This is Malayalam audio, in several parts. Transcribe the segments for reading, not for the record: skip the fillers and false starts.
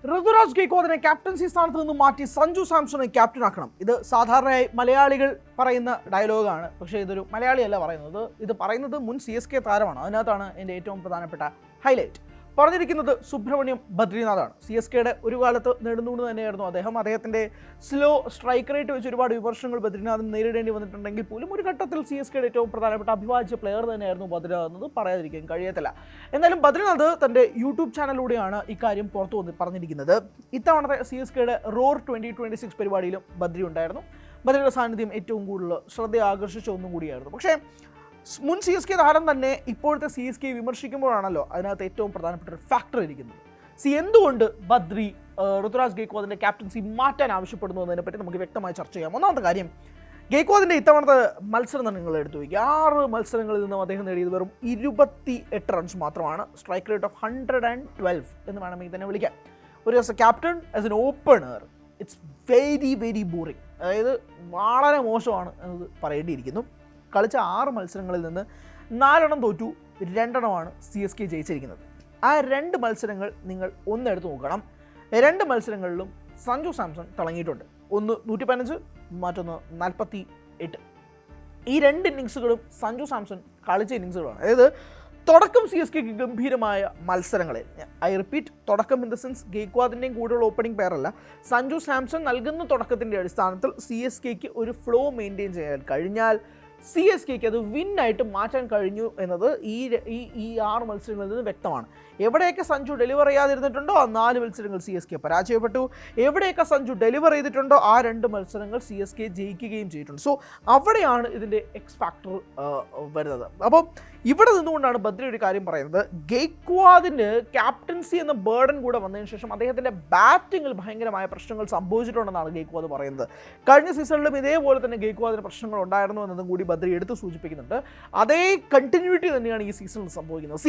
ഋതുരാജ് ഗെയ്ക്വാദിനെ ക്യാപ്റ്റൻസി സ്ഥാനത്ത് നിന്ന് മാറ്റി സഞ്ജു സാംസണെ ക്യാപ്റ്റനാക്കണം. ഇത് സാധാരണയായി മലയാളികൾ പറയുന്ന ഡയലോഗാണ്. പക്ഷേ ഇതൊരു മലയാളിയല്ല പറയുന്നത്, ഇത് പറയുന്നത് മുൻ CSK താരമാണ്. അതിനകത്താണ് എൻ്റെ ഏറ്റവും പ്രധാനപ്പെട്ട ഹൈലൈറ്റ്. പറഞ്ഞിരിക്കുന്നത് സുബ്രഹ്മണ്യം ബദ്രിനാഥാണ്. CSKയുടെ ഒരു കാലത്ത് നെടുന്നൂണ് തന്നെയായിരുന്നു അദ്ദേഹം. അദ്ദേഹത്തിൻ്റെ സ്ലോ സ്ട്രൈക്ക് റേറ്റ് വെച്ച് ഒരുപാട് വിമർശനങ്ങൾ ബദ്രിനാഥിന് നേരിടേണ്ടി വന്നിട്ടുണ്ടെങ്കിൽ പോലും ഒരു ഘട്ടത്തിൽ CSKയുടെ ഏറ്റവും പ്രധാനപ്പെട്ട അഭിവാജ്യ പ്ലെയർ തന്നെയായിരുന്നു ബദ്രിനാഥ് എന്നത് പറയാതിരിക്കാൻ കഴിയത്തില്ല. എന്നാലും ബദ്രിനാഥ് തൻ്റെ യൂട്യൂബ് ചാനലിലൂടെയാണ് ഇക്കാര്യം പുറത്തു പറഞ്ഞിരിക്കുന്നത്. ഇത്തവണത്തെ CSKയുടെ റോർ 2026 പരിപാടിയിലും ബദ്രി ഉണ്ടായിരുന്നു. ബദ്രിയുടെ സാന്നിധ്യം ഏറ്റവും കൂടുതൽ ശ്രദ്ധ ആകർഷിച്ച ഒന്നും കൂടിയായിരുന്നു. പക്ഷേ മുൻ CSK താരം തന്നെ ഇപ്പോഴത്തെ CSK വിമർശിക്കുമ്പോഴാണല്ലോ അതിനകത്ത് ഏറ്റവും പ്രധാനപ്പെട്ട ഒരു ഫാക്ടർ ഇരിക്കുന്നത്. എന്തുകൊണ്ട് ബദ്രി ഋതുരാജ് ഗെയ്ക്വാദിൻ്റെ ക്യാപ്റ്റൻസി മാറ്റാൻ ആവശ്യപ്പെടുന്നു എന്നതിനെപ്പറ്റി നമുക്ക് വ്യക്തമായി ചർച്ച ചെയ്യാം. ഒന്നാമത്തെ കാര്യം, ഗെയ്ക്വാദിൻ്റെ ഇത്തവണത്തെ മത്സരം തന്നെ നിങ്ങൾ എടുത്തു വയ്ക്കുക. 6 മത്സരങ്ങളിൽ നിന്നും അദ്ദേഹം നേടിയത് വെറും 28 റൺസ് മാത്രമാണ്. സ്ട്രൈക്ക് റേറ്റ് ഓഫ് 112 എന്ന് വേണമെങ്കിൽ തന്നെ വിളിക്കാം. ഒരു as a captain, as an opener, it's very very boring. അതായത് വളരെ മോശമാണ് എന്നത് പറയേണ്ടിയിരിക്കുന്നു. കളിച്ച 6 മത്സരങ്ങളിൽ നിന്ന് 4 തോറ്റു, 2 CSK ജയിച്ചിരിക്കുന്നത്. ആ 2 മത്സരങ്ങൾ നിങ്ങൾ ഒന്നെടുത്ത് നോക്കണം. 2 മത്സരങ്ങളിലും സഞ്ജു സാംസൺ തിളങ്ങിയിട്ടുണ്ട്. ഒന്ന് 115, മറ്റൊന്ന് 48. ഈ 2 ഇന്നിങ്സുകളും സഞ്ജു സാംസൺ കളിച്ച ഇന്നിങ്സുകളാണ്. അതായത് തുടക്കം CSKക്ക് ഗംഭീരമായ മത്സരങ്ങളിൽ, ഐ റിപ്പീറ്റ്, തുടക്കം ഇൻ ദ സെൻസ് ഗെയ്ക്വാദിൻ്റെയും കൂടെയുള്ള ഓപ്പണിംഗ് പെയറല്ല, സഞ്ജു സാംസൺ നൽകുന്ന തുടക്കത്തിൻ്റെ അടിസ്ഥാനത്തിൽ CSKക്ക് ഒരു ഫ്ലോ മെയിൻറ്റെയിൻ ചെയ്യാൻ കഴിഞ്ഞാൽ CSKക്ക് അത് വിന്നായിട്ട് മാറ്റാൻ കഴിഞ്ഞു എന്നത് ഈ 6 മത്സരങ്ങളിൽ നിന്ന് വ്യക്തമാണ്. എവിടെയൊക്കെ സഞ്ജു ഡെലിവർ ചെയ്യാതിരുന്നിട്ടുണ്ടോ ആ 4 മത്സരങ്ങൾ CSK പരാജയപ്പെട്ടു. എവിടെയൊക്കെ സഞ്ജു ഡെലിവർ ചെയ്തിട്ടുണ്ടോ ആ 2 മത്സരങ്ങൾ CSK ജയിക്കുകയും ചെയ്തിട്ടുണ്ട്. സോ അവിടെയാണ് ഇതിൻ്റെ എക്സ് ഫാക്ടർ വരുന്നത്. അപ്പോൾ ഇവിടെ നിന്നുകൊണ്ടാണ് ബദ്രി ഒരു കാര്യം പറയുന്നത്. ഗെയ്ക്വാദിന് ക്യാപ്റ്റൻസി എന്ന ബേർഡൻ കൂടെ വന്നതിന് ശേഷം അദ്ദേഹത്തിൻ്റെ ബാറ്റിങ്ങിൽ ഭയങ്കരമായ പ്രശ്നങ്ങൾ സംഭവിച്ചിട്ടുണ്ടെന്നാണ് ഗെയ്ക്വാദ് പറയുന്നത്. കഴിഞ്ഞ സീസണിലും ഇതേപോലെ തന്നെ ഗെയ്ക്വാദിന് പ്രശ്നങ്ങൾ ഉണ്ടായിരുന്നു എന്നതും കൂടി ബദ്രി എടുത്ത് സൂചിപ്പിക്കുന്നുണ്ട്. അതേ കണ്ടിന്യൂറ്റി തന്നെയാണ് ഈ സീസണിൽ സംഭവിക്കുന്നത്.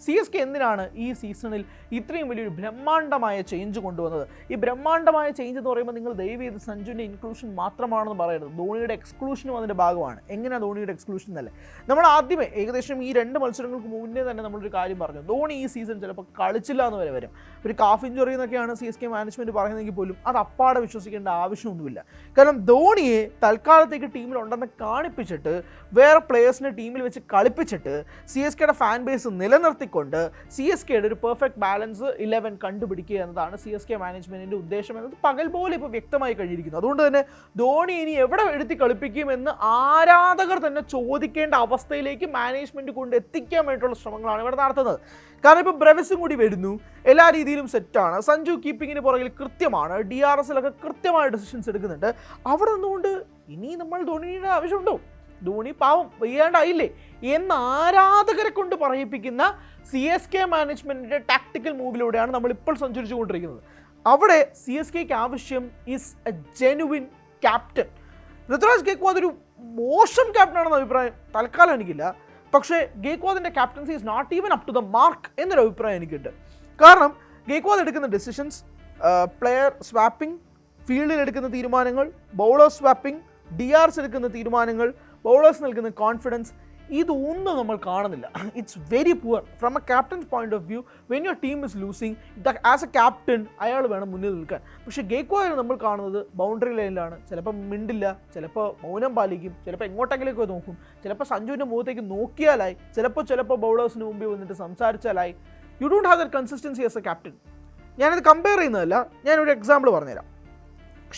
CSK എന്തിനാണ് ഈ സീസണിൽ ഇത്രയും വലിയൊരു ബ്രഹ്മാണ്ഡമായ ചേഞ്ച് കൊണ്ടുവന്നത്? ഈ ബ്രഹ്മാണ്ഡമായ ചേഞ്ച് എന്ന് പറയുമ്പോൾ നിങ്ങൾ ദയവ് ചെയ്ത് സഞ്ജുവിൻ്റെ ഇൻക്ലൂഷൻ മാത്രമാണെന്ന് പറയരുത്. ധോണിയുടെ എക്സ്ക്ലൂഷനും അതിൻ്റെ ഭാഗമാണ്. എങ്ങനെയാണ് ധോണിയുടെ എക്സ്ക്ലൂഷൻ എന്നല്ലേ? നമ്മൾ ആദ്യമേ ഏകദേശം ഈ 2 മത്സരങ്ങൾക്ക് മുന്നേ തന്നെ നമ്മളൊരു കാര്യം പറഞ്ഞു, ധോണി ഈ സീസൺ ചിലപ്പോൾ കളിച്ചില്ല എന്ന് വരെ വരും. ഒരു കാഫ് ഇഞ്ചുറി എന്നൊക്കെയാണ് CSK മാനേജ്മെൻറ്റ് പറയുന്നതെങ്കിൽ പോലും അത് അപ്പാടെ വിശ്വസിക്കേണ്ട ആവശ്യമൊന്നുമില്ല. കാരണം ധോണിയെ തൽക്കാലത്തേക്ക് ടീമിലുണ്ടെന്ന് കാണിപ്പിച്ചിട്ട് വേറെ പ്ലേയേഴ്സിനെ ടീമിൽ വെച്ച് കളിപ്പിച്ചിട്ട് CSKയുടെ ഫാൻ ബേസ് നിലനിർത്തി കൊണ്ട് CSKയുടെ ഒരു പെർഫെക്റ്റ് ബാലൻസ് 11 കണ്ടുപിടിക്കുക എന്നതാണ് CSK മാനേജ്മെന്റിന്റെ ഉദ്ദേശം എന്നത് പകൽ പോലെ ഇപ്പോൾ വ്യക്തമായി കഴിഞ്ഞിരിക്കുന്നു. അതുകൊണ്ട് തന്നെ ധോണി ഇനി എവിടെ എടുത്തി കളിപ്പിക്കുമെന്ന് ആരാധകർ തന്നെ ചോദിക്കേണ്ട അവസ്ഥയിലേക്ക് മാനേജ്മെന്റ് കൊണ്ട് എത്തിക്കാൻ വേണ്ടിയിട്ടുള്ള ശ്രമങ്ങളാണ് ഇവിടെ നടത്തുന്നത്. കാരണം ഇപ്പോൾ ബ്രെവിസും കൂടി വരുന്നു, എല്ലാ രീതിയിലും സെറ്റാണ്. സഞ്ജു കീപ്പിങ്ങിന് പുറകിൽ കൃത്യമാണ്. DRSലൊക്കെ കൃത്യമായ ഡിസിഷൻസ് എടുക്കുന്നുണ്ട്. അവിടെ നിന്നുകൊണ്ട് ഇനി നമ്മൾ ധോണിയുടെ ആവശ്യമുണ്ടോ? ധോണി പാവം വയ്യാണ്ടായില്ലേ എന്ന് ആരാധകരെ കൊണ്ട് പറയിപ്പിക്കുന്ന CSK മാനേജ്മെൻറ്റിൻ്റെ ടാക്ടിക്കൽ മൂവിലൂടെയാണ് നമ്മളിപ്പോൾ സഞ്ചരിച്ചു കൊണ്ടിരിക്കുന്നത്. അവിടെ CSKക്ക് ആവശ്യം is a genuine captain. Ruturaj Gaikwad ഒരു മോശം ക്യാപ്റ്റനാണെന്ന അഭിപ്രായം തൽക്കാലം എനിക്കില്ല. പക്ഷേ ഗെയ്ക്വാദിൻ്റെ captaincy is not even up to the mark എന്നൊരു അഭിപ്രായം എനിക്കുണ്ട്. കാരണം ഗെയ്ക്വാദ് എടുക്കുന്ന ഡിസിഷൻസ്, പ്ലെയർ സ്വാപ്പിംഗ്, ഫീൽഡിൽ എടുക്കുന്ന തീരുമാനങ്ങൾ, ബൗളർ സ്വാപ്പിംഗ്, DRS എടുക്കുന്ന തീരുമാനങ്ങൾ, ബൗളേഴ്സ് നൽകുന്ന കോൺഫിഡൻസ്, ഇതൊന്നും നമ്മൾ കാണുന്നില്ല. It's very poor from A captains point of view. When your team is losing, as a captain അയാൾ വേണം മുന്നിൽ നിൽക്കാൻ. പക്ഷേ ഗെയ്ക്വാദിനെ നമ്മൾ കാണുന്നത് ബൗണ്ടറി ലൈനിലാണ്. ചിലപ്പോൾ മിണ്ടില്ല, ചിലപ്പോൾ മൗനം പാലിക്കും, ചിലപ്പോൾ എങ്ങോട്ടെങ്കിലേക്ക് നോക്കും, ചിലപ്പോൾ സഞ്ജുവിൻ്റെ മുഖത്തേക്ക് നോക്കിയാലായി, ചിലപ്പോൾ ബൗളേഴ്സിന് മുമ്പിൽ വന്നിട്ട് സംസാരിച്ചാലായി. You don't have the consistency as a captain. ഞാനത് കമ്പയർ ചെയ്യുന്നതല്ല, ഞാനൊരു എക്സാമ്പിൾ പറഞ്ഞുതരാം.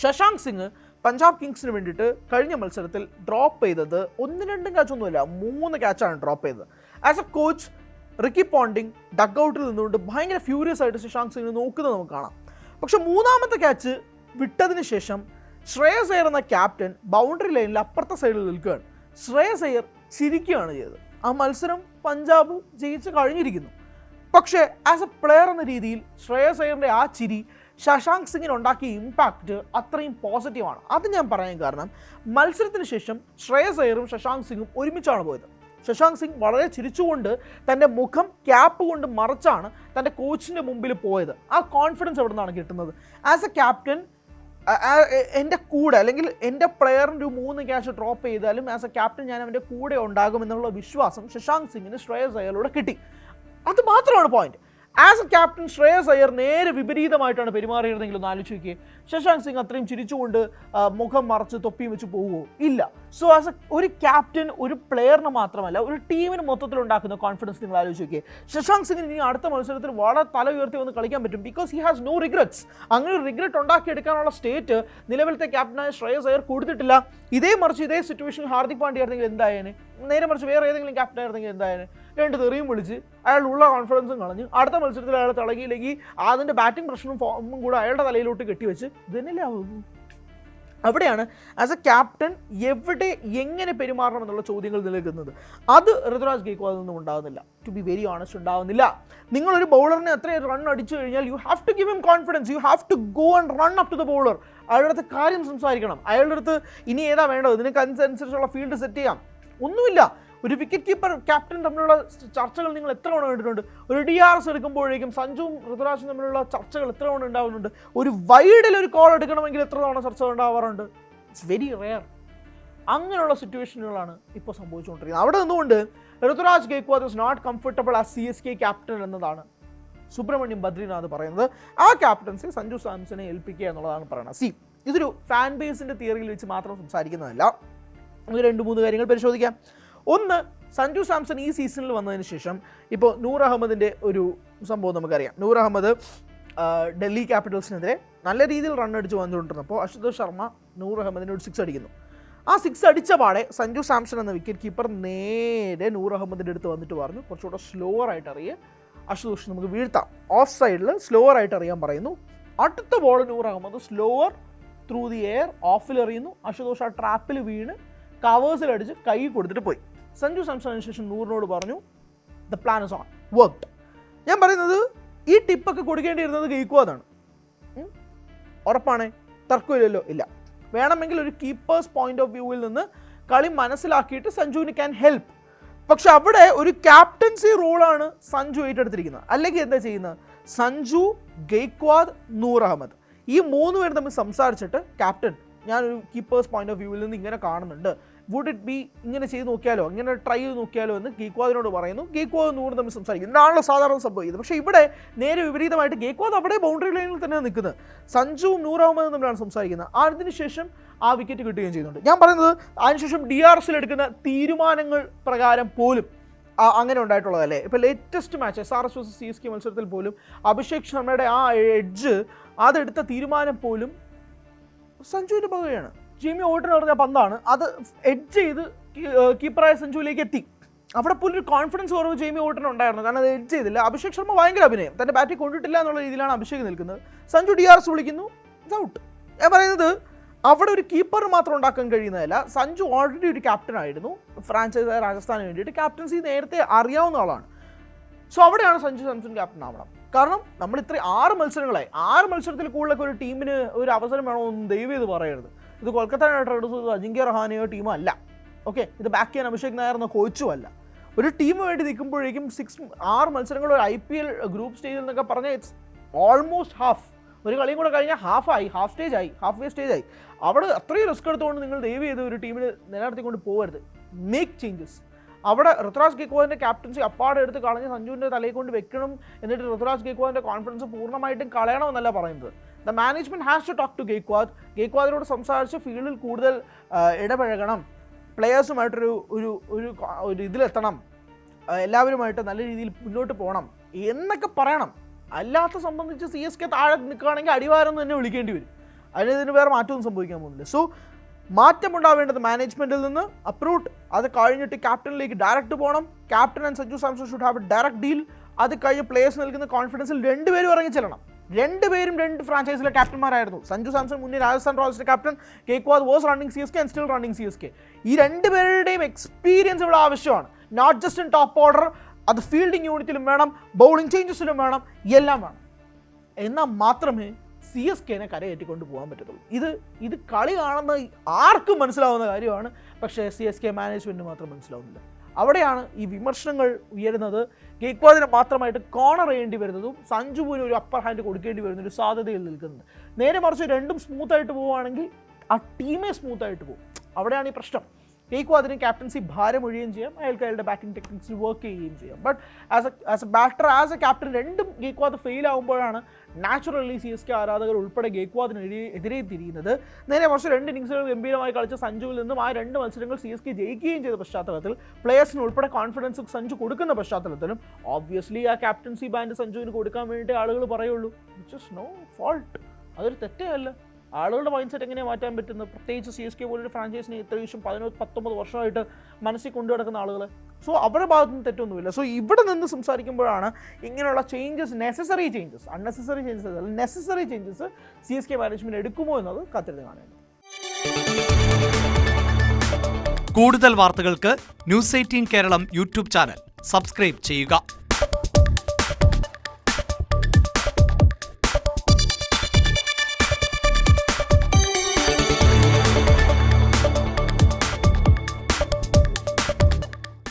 ശശാങ്ക് സിംഗ് പഞ്ചാബ് കിങ്സിന് വേണ്ടിയിട്ട് കഴിഞ്ഞ മത്സരത്തിൽ ഡ്രോപ്പ് ചെയ്തത് 1-2 ക്യാച്ചൊന്നുമില്ല, 3 ക്യാച്ചാണ് ഡ്രോപ്പ് ചെയ്തത്. As a coach Ricky Ponting ഡഗ് ഔട്ടിൽ നിന്നുകൊണ്ട് ഭയങ്കര ഫ്യൂരിയസ് ആയിട്ട് ശശാങ്ക് സിംഗിനെ നോക്കുന്നത് നമുക്ക് കാണാം. പക്ഷെ 3ാമത്തെ ക്യാച്ച് വിട്ടതിന് ശേഷം ശ്രേയസ് അയ്യർ എന്ന ക്യാപ്റ്റൻ ബൗണ്ടറി ലൈനിൽ അപ്പുറത്തെ സൈഡിൽ നിൽക്കുകയാണ്. ശ്രേയസ് അയ്യർ ചിരിക്കുകയാണ് ചെയ്തത്. ആ മത്സരം പഞ്ചാബ് ജയിച്ച് കഴിഞ്ഞിരിക്കുന്നു. പക്ഷേ ആസ് എ പ്ലെയർ എന്ന രീതിയിൽ ശ്രേയസ് അയ്യറിൻ്റെ ആ ചിരി ശശാങ്ക് സിംഗിന് ഉണ്ടാക്കിയ ഇമ്പാക്റ്റ് അത്രയും പോസിറ്റീവാണ്. അത് ഞാൻ പറയാൻ കാരണം, മത്സരത്തിന് ശേഷം ശ്രേയസ് അയ്യറും ശശാങ്ക് സിംഗും ഒരുമിച്ചാണ് പോയത്. ശശാങ്ക് സിംഗ് വളരെ ചിരിച്ചുകൊണ്ട് തൻ്റെ മുഖം ക്യാപ്പ് കൊണ്ട് മറച്ചാണ് തൻ്റെ കോച്ചിൻ്റെ മുമ്പിൽ പോയത്. ആ കോൺഫിഡൻസ് എവിടെ നിന്നാണ് കിട്ടുന്നത്? ആസ് എ ക്യാപ്റ്റൻ എൻ്റെ കൂടെ, അല്ലെങ്കിൽ എൻ്റെ പ്ലെയറിൻ്റെ ഒരു 3 ക്യാച്ച് ഡ്രോപ്പ് ചെയ്താലും ആസ് എ ക്യാപ്റ്റൻ ഞാൻ അവൻ്റെ കൂടെ ഉണ്ടാകുമെന്നുള്ള വിശ്വാസം ശശാങ്ക് സിംഗിന് ശ്രേയസ് അയ്യറിലൂടെ കിട്ടി. അത് മാത്രമാണ് point. As a captain Shreyas Iyer നേരെ വിപരീതമായിട്ടാണ് പെരുമാറിയിരുന്നെങ്കിൽ ഒന്ന് ആലോചിച്ച് നോക്കിയേ. ശശാങ്ക് സിംഗ് അത്രയും ചിരിച്ചുകൊണ്ട് മുഖം മറച്ച് തൊപ്പിയും വെച്ച് പോവുമോ? ഇല്ല. സോ ആസ് എ ഒരു ക്യാപ്റ്റൻ ഒരു പ്ലെയറിന് മാത്രമല്ല ഒരു ടീമിന് മൊത്തത്തിൽ ഉണ്ടാക്കുന്ന കോൺഫിഡൻസ് നിങ്ങൾ ആലോചിച്ച് നോക്കിയേ. ശശാങ്ക് സിംഗിന് ഇനി അടുത്ത മത്സരത്തിൽ വളരെ തല ഉയർത്തി വന്ന് കളിക്കാൻ പറ്റും. Because he has no regrets. അങ്ങനെ ഒരു റിഗ്രറ്റ് ഉണ്ടാക്കിയെടുക്കാനുള്ള സ്റ്റേറ്റ് നിലവിലത്തെ ക്യാപ്റ്റനായ ശ്രേയസ് അയ്യർ കൊടുത്തിട്ടില്ല. ഇതേ മറിച്ച് ഇതേ സിറ്റുവേഷൻ ഹാർദിക് പാണ്ഡ്യ ആയിരുന്നെങ്കിൽ എന്തായേനെ? നേരെ മറിച്ച് വേറെ ഏതെങ്കിലും ക്യാപ്റ്റൻ ആയിരുന്നെങ്കിൽ എന്തായേനെ? രണ്ട് തെറിയും വിളിച്ച് അയാൾ ഉള്ള കോൺഫിഡൻസും കളഞ്ഞ് അടുത്ത മത്സരത്തിൽ അയാൾ തിളകിയില്ലെങ്കിൽ അതിൻ്റെ ബാറ്റിംഗ് പ്രശ്നവും ഫോമും കൂടെ അയാളുടെ തലയിലോട്ട് കെട്ടിവെച്ച് ഇതന്നെയല്ലേ ആവുന്നു. അവിടെയാണ് ആസ് എ ക്യാപ്റ്റൻ എവിടെ എങ്ങനെ പെരുമാറണം എന്നുള്ള ചോദ്യങ്ങൾ നിലനിൽക്കുന്നത്. അത് ഋതുരാജ് ഗെയ്ക്വാദിൽ നിന്നും ഉണ്ടാകുന്നില്ല. ടു ബി വെരി ഓണസ്റ്റ് ഉണ്ടാകുന്നില്ല. നിങ്ങളൊരു ബൗളറിനെ എത്രയും റൺ അടിച്ചു കഴിഞ്ഞാൽ you have to give him confidence. You have to go and run up to the bowler. അയാളുടെ അടുത്ത് കാര്യം സംസാരിക്കണം. അയാളുടെ അടുത്ത് ഇനി ഏതാ വേണ്ടത്, ഇതിനൊക്കെ അനുസരിച്ചുള്ള ഫീൽഡ് സെറ്റ് ചെയ്യാം. ഒന്നുമില്ല. ഒരു വിക്കറ്റ് കീപ്പർ ക്യാപ്റ്റൻ തമ്മിലുള്ള ചർച്ചകൾ നിങ്ങൾ എത്ര തവണ കണ്ടിട്ടുണ്ട്? ഒരു DRS എടുക്കുമ്പോഴേക്കും സഞ്ജുവും ഋതുരാജും തമ്മിലുള്ള ചർച്ചകൾ എത്ര തവണ ഉണ്ടാവുന്നുണ്ട്? ഒരു വൈഡിൽ ഒരു കോൾ എടുക്കണമെങ്കിൽ എത്ര തവണ ചർച്ച ഉണ്ടാവാറുണ്ട്? It's very rare. അങ്ങനെയുള്ള സിറ്റുവേഷനുകളാണ് ഇപ്പോൾ സംഭവിച്ചുകൊണ്ടിരിക്കുന്നത്. അവിടെ നിന്നുകൊണ്ട് Ruturaj Gaikwad is not comfortable as CSK captain എന്നതാണ് സുബ്രഹ്മണ്യം ബദ്രിനാഥ് പറയുന്നത്. ആ ക്യാപ്റ്റൻസി സഞ്ജു സാംസനെ ഏൽപ്പിക്കുക എന്നുള്ളതാണ് പറയുന്നത്. ഇതൊരു ഫാൻ ബേസിൻ്റെ തിയറിയിൽ വെച്ച് മാത്രം സംസാരിക്കുന്നതല്ല. നമുക്ക് 2-3 കാര്യങ്ങൾ പരിശോധിക്കാം. ഒന്ന്, സഞ്ജു സാംസൺ ഈ സീസണിൽ വന്നതിന് ശേഷം ഇപ്പോൾ നൂർ അഹമ്മദിൻ്റെ ഒരു സംഭവം നമുക്കറിയാം. നൂർ അഹമ്മദ് ഡൽഹി ക്യാപിറ്റൽസിനെതിരെ നല്ല രീതിയിൽ റൺ അടിച്ച് വന്നുകൊണ്ടിരുന്നപ്പോൾ അശുതോഷ് ശർമ്മ നൂർ അഹമ്മദിന് ഒരു 6 അടിക്കുന്നു. ആ 6 അടിച്ച പാടെ സഞ്ജു സാംസൺ എന്ന വിക്കറ്റ് കീപ്പർ നേരെ നൂർ അഹമ്മദിൻ്റെ അടുത്ത് വന്നിട്ട് പറഞ്ഞു കുറച്ചുകൂടെ സ്ലോവർ ആയിട്ട് അറിയുക, അശുതോഷ് നമുക്ക് വീഴ്ത്താം. ഓഫ് സൈഡിൽ സ്ലോവർ ആയിട്ട് അറിയാൻ പറയുന്നു. അടുത്ത ball Noor Ahmad slower through the air ഓഫിൽ എറിയുന്നു. അശുതോഷ് ആ ട്രാപ്പിൽ വീണ് കവേഴ്സിൽ അടിച്ച് കൈ കൊടുത്തിട്ട് പോയി. സഞ്ജു സാംസണിന് ശേഷം നൂറിനോട് പറഞ്ഞു the plan is on worked. ഞാൻ പറയുന്നത് ഈ ടിപ്പൊക്കെ കൊടുക്കേണ്ടിയിരുന്നത് ഗെയ്ക്വാദാണ്. ഉറപ്പാണേ, തർക്കമില്ലല്ലോ? ഇല്ല. വേണമെങ്കിൽ ഒരു കീപ്പേഴ്സ് പോയിന്റ് ഓഫ് വ്യൂവിൽ നിന്ന് കളി മനസ്സിലാക്കിയിട്ട് സഞ്ജുവിന് ക്യാൻ ഹെൽപ്പ്. പക്ഷെ അവിടെ ഒരു ക്യാപ്റ്റൻസി റോളാണ് സഞ്ജു ഏറ്റെടുത്തിരിക്കുന്നത്. അല്ലെങ്കിൽ എന്താ ചെയ്യുന്നത്? സഞ്ജു, ഗെയ്ക്വാദ്, നൂർ അഹമ്മദ് ഈ 3 പേര് തമ്മിൽ സംസാരിച്ചിട്ട് ക്യാപ്റ്റൻ ഞാനൊരു കീപ്പേഴ്സ് പോയിന്റ് ഓഫ് വ്യൂവിൽ നിന്ന് ഇങ്ങനെ കാണുന്നുണ്ട്, വുഡ് ഇറ്റ് ബി ഇങ്ങനെ ചെയ്ത് നോക്കിയാലോ, ഇങ്ങനെ ട്രൈ ചെയ്ത് നോക്കിയാലോ എന്ന് ഗെയ്ക്വാദിനോട് പറയുന്നു. ഗെയ്ക്വാദ് നൂറ് തമ്മിൽ സംസാരിക്കും. ഇതാണല്ലോ സാധാരണ സംഭവിക്കുന്നത്. പക്ഷേ ഇവിടെ നേരെ വിപരീതമായിട്ട് ഗെയ്ക്വാദ് അവിടെ ബൗണ്ടറി ലൈനിൽ തന്നെ നിൽക്കുന്നത്. സഞ്ജുവും നൂർ അഹമ്മദും തമ്മിലാണ് സംസാരിക്കുന്നത്. അതിനുശേഷം ആ വിക്കറ്റ് കിട്ടുകയും ചെയ്യുന്നുണ്ട്. ഞാൻ പറയുന്നത് അതിനുശേഷം DRSൽ എടുക്കുന്ന തീരുമാനങ്ങൾ പ്രകാരം പോലും അങ്ങനെ ഉണ്ടായിട്ടുള്ളതല്ലേ. ഇപ്പോൾ latest match SRH vs CSK മത്സരത്തിൽ പോലും അഭിഷേക് ശർമ്മയുടെ ആ എഡ്ജ് അതെടുത്ത തീരുമാനം പോലും സഞ്ജുവിൻ്റെ പകയാണ്. ജെയ്മി ഓട്ടൻ എറിഞ്ഞ പന്താണ്, അത് എഡ്ജ് ചെയ്ത് കീപ്പറായ സഞ്ജുവിലേക്ക് എത്തി. അവിടെ പോലും ഒരു കോൺഫിഡൻസ് കുറവ് ജെയ്മി ഓട്ടൻ ഉണ്ടായിരുന്നു. കാരണം അത് എഡ്ജ് ചെയ്തില്ല. അഭിഷേക് ശർമ്മ ഭയങ്കര അഭിനയം, തൻ്റെ ബാറ്റിൽ കൊണ്ടിട്ടില്ല എന്നുള്ള രീതിയിലാണ് അഭിഷേക് നിൽക്കുന്നത്. സഞ്ജു DRS വിളിക്കുന്നു, ഇറ്റ്സ് ഔട്ട്. ഞാൻ പറയുന്നത് അവിടെ ഒരു കീപ്പർ മാത്രം ഉണ്ടാക്കാൻ കഴിയുന്നതല്ല. സഞ്ജു ഓൾറെഡി ഒരു ക്യാപ്റ്റൻ ആയിരുന്നു. ഫ്രാഞ്ചൈസായ രാജസ്ഥാന് വേണ്ടിയിട്ട് ക്യാപ്റ്റൻസി നേരത്തെ അറിയാവുന്ന ആളാണ്. സോ അവിടെയാണ് സഞ്ജു സാംസൺ ക്യാപ്റ്റൻ ആവണം. കാരണം നമ്മൾ ഇത്രയും 6 മത്സരങ്ങളായി, 6 മത്സരത്തിൽ കൂടുതലൊക്കെ ഒരു ടീമിന് ഒരു അവസരം വേണമെന്ന് ദയവ് ചെയ്ത് പറയരുത്. ഇത് കൊൽക്കത്ത നൈറ്റ് റൈഡേഴ്സ് അജിങ്ക്യ റഹാനെയോ ടീമോ അല്ല. ഓക്കെ, ഇത് ബാക്ക് ചെയ്യാൻ അഭിഷേക് നായർ എന്ന കോച്ചും അല്ല. ഒരു ടീം വേണ്ടി നിൽക്കുമ്പോഴേക്കും 6 മത്സരങ്ങൾ ഒരു IPL ഗ്രൂപ്പ് സ്റ്റേജിൽ എന്നൊക്കെ പറഞ്ഞാൽ ഇറ്റ്സ് ഓൾമോസ്റ്റ് ഹാഫ്. ഒരു കളിയും കൂടെ കഴിഞ്ഞാൽ ഹാഫ് വേ സ്റ്റേജ് ആയി. അവിടെ അത്രയും റിസ്ക് എടുത്തുകൊണ്ട് നിങ്ങൾ ദയവ് ചെയ്ത് ഒരു ടീമിന് നിലനിർത്തിക്കൊണ്ട് പോകരുത്. Make changes. അവിടെ ഋതുരാജ് ഗെയ്ക്വാദിൻ്റെ ക്യാപ്റ്റൻസി അപ്പാടെ എടുത്ത് കളഞ്ഞ് സഞ്ജുവിൻ്റെ തലയിൽ കൊണ്ട് വെക്കണം. എന്നിട്ട് ഋതുരാജ് ഗെയ്ക്വാദിൻ്റെ കോൺഫിഡൻസ് പൂർണ്ണമായിട്ടും കളയണമെന്നല്ല പറയുന്നത്. The management has to talk to Gaikwad. ഗെയ്ക്വാദിനോട് സംസാരിച്ച് ഫീൽഡിൽ കൂടുതൽ ഇടപഴകണം, പ്ലെയേഴ്സുമായിട്ടൊരു ഒരു ഒരു ഇതിലെത്തണം, എല്ലാവരുമായിട്ട് നല്ല രീതിയിൽ മുന്നോട്ട് പോകണം എന്നൊക്കെ പറയണം. അല്ലാത്ത സംബന്ധിച്ച് CSK താഴെ നിൽക്കുകയാണെങ്കിൽ അടിവാരം തന്നെ വിളിക്കേണ്ടി വരും. അതിന് വേറെ മാറ്റമൊന്നും സംഭവിക്കാൻ പോകുന്നില്ല. സോ മാറ്റമുണ്ടാവേണ്ടത് മാനേജ്മെൻറ്റിൽ നിന്ന് അപ്രൂവ്ഡ്. അത് കഴിഞ്ഞിട്ട് ക്യാപ്റ്റനിലേക്ക് ഡയറക്റ്റ് പോകണം. Captain and Sanju Samson should have A direct deal. അത് കഴിഞ്ഞ് പ്ലേയേഴ്സ് നൽകുന്ന കോൺഫിഡൻസിൽ 2 പേരും ഇറങ്ങിച്ചെല്ലണം. 2 പേരും 2 ഫ്രാഞ്ചൈസിലെ ക്യാപ്റ്റന്മാരായിരുന്നു. സഞ്ജു സാംസൺ മുന്നേ രാജസ്ഥാൻ റോയൽസിന്റെ captain, Gaikwad was running CSK and still running CSK. ഈ 2 പേരുടെയും എക്സ്പീരിയൻസ് ഇവിടെ ആവശ്യമാണ്. Not just in top order, അത് ഫീൽഡിംഗ് യൂണിറ്റിലും വേണം, ബൗളിംഗ് ചേഞ്ചസിലും വേണം, എല്ലാം വേണം. എന്നാൽ മാത്രമേ CSKനെ കരകയറ്റിക്കൊണ്ട് പോകാൻ പറ്റത്തുള്ളൂ. ഇത് കളി കാണുന്ന ആർക്കും മനസ്സിലാവുന്ന കാര്യമാണ്. പക്ഷേ CSK മാനേജ്മെൻറ്റ് മാത്രം മനസ്സിലാവുന്നില്ല. അവിടെയാണ് ഈ വിമർശനങ്ങൾ ഉയരുന്നത്. ഗെയ്ക്വാദിനെ മാത്രമായിട്ട് കോർണർ ചെയ്യേണ്ടി വരുന്നതും സഞ്ജുവിന് ഒരു അപ്പർ ഹാൻഡ് കൊടുക്കേണ്ടി വരുന്ന ഒരു സാധ്യതയിൽ നിൽക്കുന്നത്. നേരെ മറിച്ച് രണ്ടും സ്മൂത്തായിട്ട് പോവുകയാണെങ്കിൽ ആ ടീമേ സ്മൂത്തായിട്ട് പോകും. അവിടെയാണ് ഈ പ്രശ്നം. ഗെയ്ക്വാദിന് ക്യാപ്റ്റൻസി ഭാരമൊഴിയുകയും ചെയ്യാം, അയാൾക്ക് അയാളുടെ ബാറ്റിംഗ് ടെക്നിക്സിൽ വർക്ക് ചെയ്യുകയും ചെയ്യാം. But as A batter, as a captain രണ്ടും ഗെയ്ക്വാദ് ഫെയിൽ ആകുമ്പോഴാണ് നാച്ചുറലി CSK ആരാധകർ ഉൾപ്പെടെ ഗെയ്ക്വാദിനെതിരെ തിരിയുന്നത്. നേരെ കുറച്ച് 2 ഇന്നിംഗ്സുകൾ ഗംഭീരമായി കളിച്ച സഞ്ജുവിൽ നിന്നും ആ 2 മത്സരങ്ങൾ CSK ജയിക്കുകയും ചെയ്ത പശ്ചാത്തലത്തിൽ, പ്ലേയേഴ്സിന് ഉൾപ്പെടെ കോൺഫിഡൻസ് സഞ്ജു കൊടുക്കുന്ന പശ്ചാത്തലത്തിലും ഓബ്വിയസ്ലി ആ ക്യാപ്റ്റൻസി ബാൻഡ് സഞ്ജുവിന് കൊടുക്കാൻ വേണ്ടി ആളുകൾ പറയുള്ളൂ. It's just no fault. അതൊരു തെറ്റേ അല്ല. ആളുകളുടെ മൈൻഡ് സെറ്റ് എങ്ങനെ മാറ്റാൻ പറ്റുന്നത്? പ്രത്യേകിച്ച് CSK പോലൊരു ഫ്രാഞ്ചൈസിനെ ഇത്രയും 19 വർഷമായിട്ട് മനസ്സിൽ കൊണ്ടു നടക്കുന്ന ആളുകൾ. സോ അവരുടെ ഭാഗത്തു നിന്ന് തെറ്റൊന്നുമില്ല. സോ ഇവിടെ നിന്ന് സംസാരിക്കുമ്പോഴാണ് ഇങ്ങനെയുള്ള changes, necessary changes, unnecessary changes അല്ല, നെസസറി ചേഞ്ചസ് CSK മാനേജ്മെന്റ് എടുക്കുമോ എന്നത് കാത്തിരുന്ന് കാണേണ്ടത്. കൂടുതൽ വാർത്തകൾക്ക് News 18 Keralam YouTube channel subscribe ചെയ്യുക.